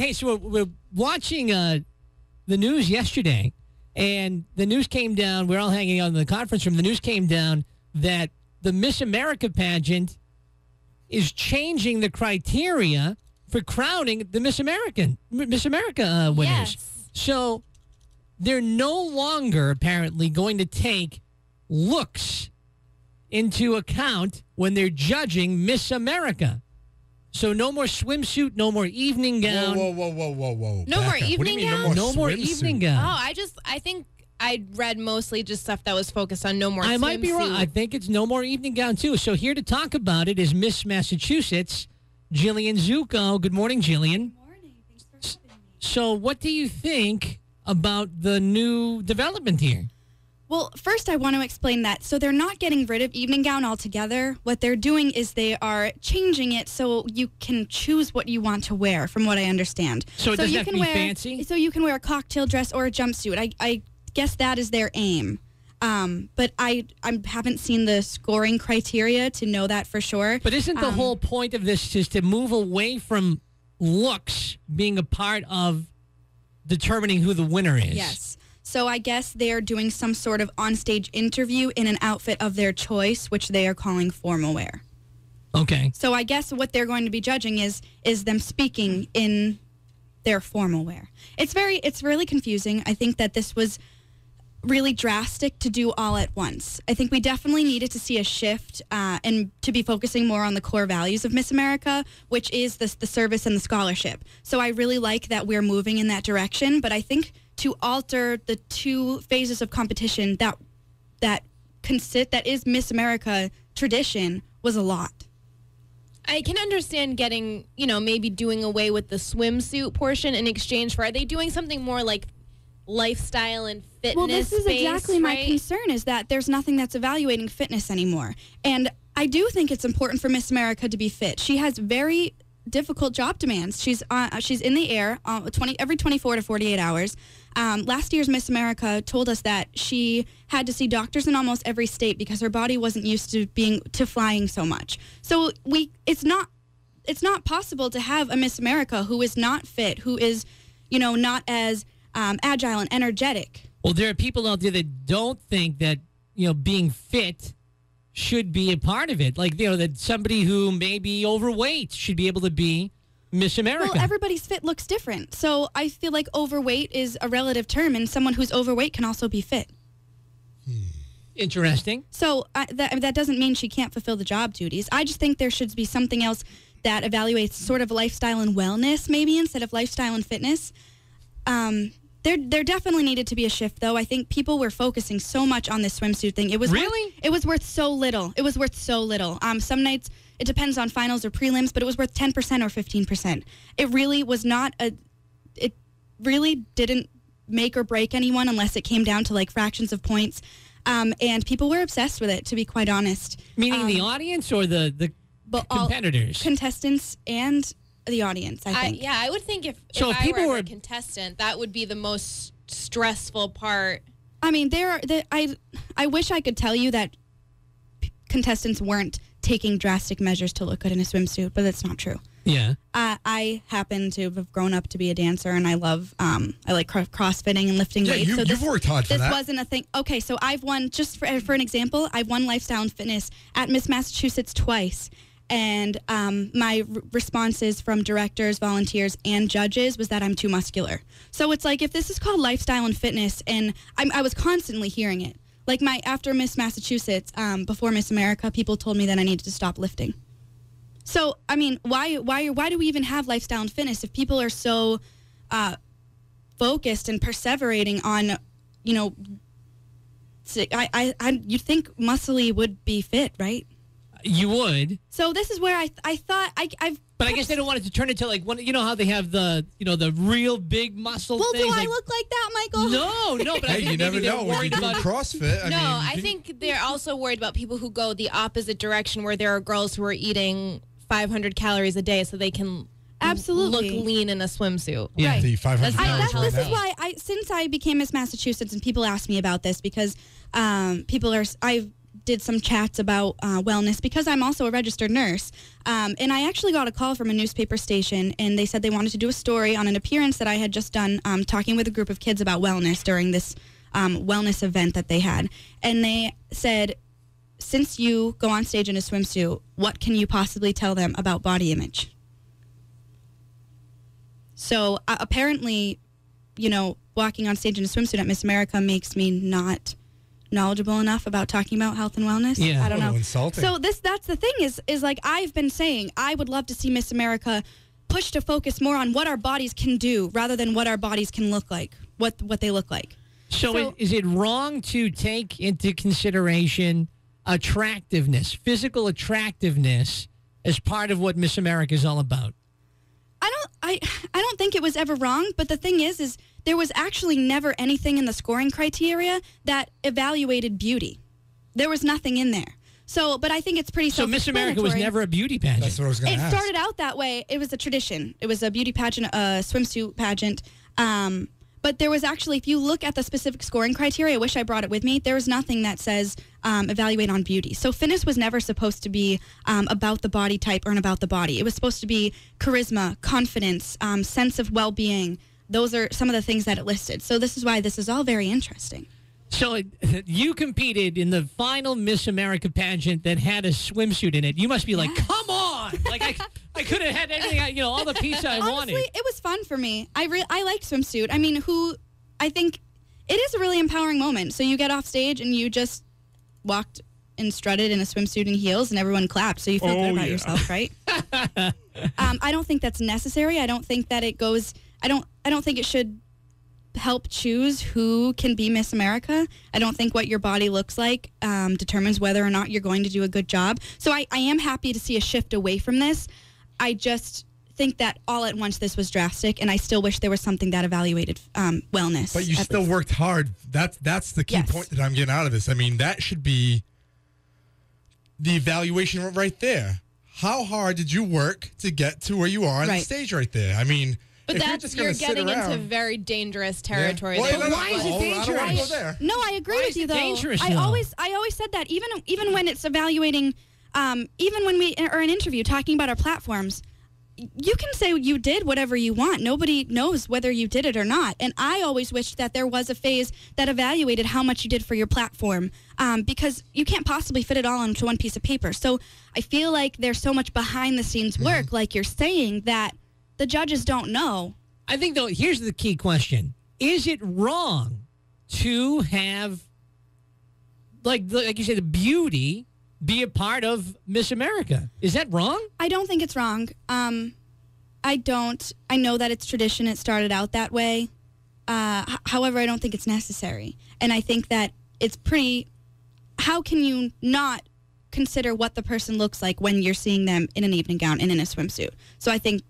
Hey, so we're watching the news yesterday, and the news came down. We're all hanging out in the conference room. The news came down that the Miss America pageant is changing the criteria for crowning the Miss America winners. Yes. So they're no longer apparently going to take looks into account when they're judging Miss America. So no more swimsuit, no more evening gown. Whoa. No more evening gown? No more evening gown. Oh, I think I read mostly just stuff that was focused on no more I swimsuit. might be wrong. I think it's no more evening gown, too. So here to talk about it is Miss Massachusetts, Jillian Zucco. Good morning, Jillian. Good morning. Thanks for having me. So what do you think about the new development here? Well, first I want to explain that. So they're not getting rid of evening gown altogether. What they're doing is they are changing it so you can choose what you want to wear, from what I understand. So it doesn't you have to can be wear, fancy? So you can wear a cocktail dress or a jumpsuit. I guess that is their aim. But I haven't seen the scoring criteria to know that for sure. But isn't the whole point of this just to move away from looks being a part of determining who the winner is? Yes. So I guess they are doing some sort of onstage interview in an outfit of their choice, which they are calling formal wear. Okay. So I guess what they're going to be judging is them speaking in their formal wear. It's really confusing. I think that this was really drastic to do all at once. I think we definitely needed to see a shift and to be focusing more on the core values of Miss America, which is the service and the scholarship. So I really like that we're moving in that direction, but I think to alter the two phases of competition that is Miss America tradition was a lot. I can understand getting, maybe doing away with the swimsuit portion in exchange for, are they doing something more like lifestyle and fitness? Well, this is exactly my right? concern, is that there's nothing that's evaluating fitness anymore. And I do think it's important for Miss America to be fit. She has very difficult job demands. She's in the air every 24 to 48 hours. Last year's Miss America told us that she had to see doctors in almost every state because her body wasn't used to flying so much. So it's not possible to have a Miss America who is not fit, who is, not as agile and energetic. Well, there are people out there that don't think that, being fit should be a part of it. Like, that somebody who may be overweight should be able to be Miss America. Well, everybody's fit looks different. So I feel like overweight is a relative term, and someone who's overweight can also be fit. Interesting. So that doesn't mean she can't fulfill the job duties. I just think there should be something else that evaluates sort of lifestyle and wellness, maybe, instead of lifestyle and fitness. There definitely needed to be a shift, though. I think people were focusing so much on this swimsuit thing. It was worth so little. It was worth so little. Some nights it depends on finals or prelims, but it was worth 10% or 15%. It really was not it really didn't make or break anyone unless it came down to like fractions of points. And people were obsessed with it, to be quite honest. Meaning the audience or the competitors? Contestants and the audience, I think. I would think if I were a contestant, that would be the most stressful part. I mean, I wish I could tell you that contestants weren't taking drastic measures to look good in a swimsuit, but that's not true. Yeah. I happen to have grown up to be a dancer, and I love, I like crossfitting and lifting weights. You've worked hard for that. This wasn't a thing. Okay, so I've won, just for an example, I've won Lifestyle and Fitness at Miss Massachusetts twice. And my responses from directors, volunteers, and judges was that I'm too muscular. So it's like, if this is called lifestyle and fitness, and I was constantly hearing it. Like after Miss Massachusetts, before Miss America, people told me that I needed to stop lifting. So, I mean, why do we even have lifestyle and fitness if people are so focused and perseverating on, you'd think muscly would be fit, right? You would. So this is where I thought I've. But I guess they don't want it to turn into like one. You know how they have the the real big muscle. Well, things do I like, look like that, Michael? No. But I think you never maybe they're know when worried you're doing about CrossFit. I think they're also worried about people who go the opposite direction, where there are girls who are eating 500 calories a day so they can absolutely look lean in a swimsuit. Yeah. Right. The 500 This is why since I became Miss Massachusetts and people ask me about this because did some chats about wellness because I'm also a registered nurse. And I actually got a call from a newspaper station, and they said they wanted to do a story on an appearance that I had just done talking with a group of kids about wellness during this wellness event that they had. And they said, since you go on stage in a swimsuit, what can you possibly tell them about body image? So apparently, walking on stage in a swimsuit at Miss America makes me not knowledgeable enough about talking about health and wellness. Yeah. I don't know. Insulting. So that's the thing is like I've been saying, I would love to see Miss America push to focus more on what our bodies can do rather than what our bodies can look like, what they look like. So is it wrong to take into consideration attractiveness, physical attractiveness, as part of what Miss America is all about? I don't think it was ever wrong, but the thing is there was actually never anything in the scoring criteria that evaluated beauty. There was nothing in there. So, but I think it's pretty So Miss America was never a beauty pageant. That's what I was going to It ask. started out that way. It was a tradition. It was a beauty pageant, a swimsuit pageant. But there was actually, if you look at the specific scoring criteria, I wish I brought it with me, there was nothing that says evaluate on beauty. So fitness was never supposed to be about the body type or about the body. It was supposed to be charisma, confidence, sense of well-being. Those are some of the things that it listed. So this is why this is all very interesting. So you competed in the final Miss America pageant that had a swimsuit in it. You must be like, come on! Like I could have had anything, all the pizza I wanted. Honestly, it was fun for me. I like swimsuit. I mean, I think it is a really empowering moment. So you get off stage and you just walked and strutted in a swimsuit and heels, and everyone clapped. So you feel good about yourself, right? I don't think that's necessary. I don't think that it goes. I don't think it should help choose who can be Miss America. I don't think what your body looks like determines whether or not you're going to do a good job. So I am happy to see a shift away from this. I just think that all at once this was drastic, and I still wish there was something that evaluated wellness. But you still worked hard. That's the key point that I'm getting out of this. I mean, that should be the evaluation right there. How hard did you work to get to where you are on the stage right there? I mean, but if you're getting into very dangerous territory. Yeah. But why is it dangerous? I don't want to go there. No, I agree with you though. Dangerous, I always said that even when it's evaluating, even when we are in an interview talking about our platforms, you can say you did whatever you want. Nobody knows whether you did it or not. And I always wished that there was a phase that evaluated how much you did for your platform, because you can't possibly fit it all into one piece of paper. So I feel like there's so much behind the scenes work, like you're saying, that the judges don't know. I think, though, here's the key question. Is it wrong to have, like you say, the beauty be a part of Miss America? Is that wrong? I don't think it's wrong. I don't. I know that it's tradition. It started out that way. However, I don't think it's necessary. And I think that it's pretty... How can you not consider what the person looks like when you're seeing them in an evening gown and in a swimsuit? So I think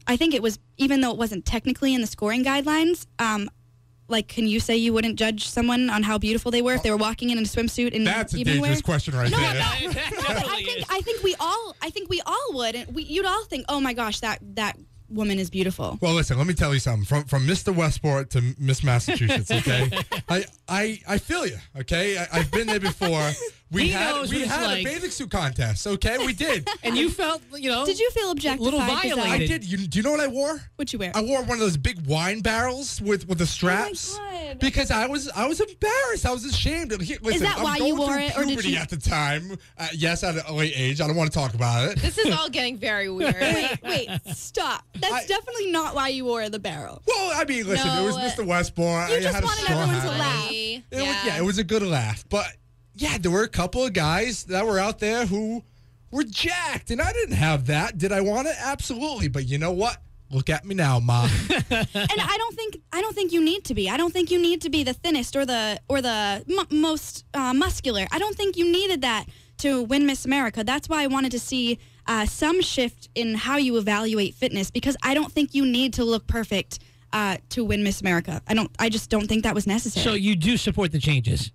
it was, even though it wasn't technically in the scoring guidelines, like, can you say you wouldn't judge someone on how beautiful they were if they were walking in a swimsuit in That's a evening dangerous wear? question right No, there. I'm not. I think we all would. And you'd all think, oh my gosh, that woman is beautiful. Well, listen, let me tell you something. From Mr. Westport to Miss Massachusetts, okay? I feel you, okay? I've been there before. We had a bathing suit contest, okay? We did. And you felt, Did you feel objectified? a little Giselle? violated. I did. Do you know what I wore? What'd you wear? I wore one of those big wine barrels with the straps. Oh my God. Because I was embarrassed. I was ashamed. Listen, Is that why you wore it, or did puberty you? at the time? Yes, at a late age. I don't want to talk about it. This is all getting very weird. Wait, stop. That's definitely not why you wore the barrel. Well, I mean, listen, No, it was Mr. Westmore. You I just had a wanted straw everyone to hat. laugh. It was a good laugh. But, yeah, there were a couple of guys that were out there who were jacked, and I didn't have that. Did I want it? Absolutely. But you know what? Look at me now, Ma. And I don't think you need to be. I don't think you need to be the thinnest or the most muscular. I don't think you needed that to win Miss America. That's why I wanted to see some shift in how you evaluate fitness, because I don't think you need to look perfect to win Miss America. I just don't think that was necessary. So you do support the changes?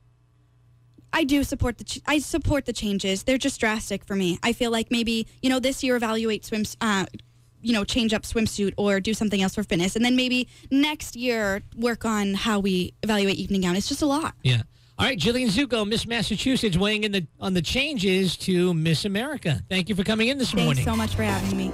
I do support I support the changes. They're just drastic for me. I feel like maybe, this year evaluate change up swimsuit or do something else for fitness. And then maybe next year work on how we evaluate evening gown. It's just a lot. Yeah. All right, Jillian Zucco, Miss Massachusetts, weighing in on the changes to Miss America. Thank you for coming in this morning. Thanks so much for having me.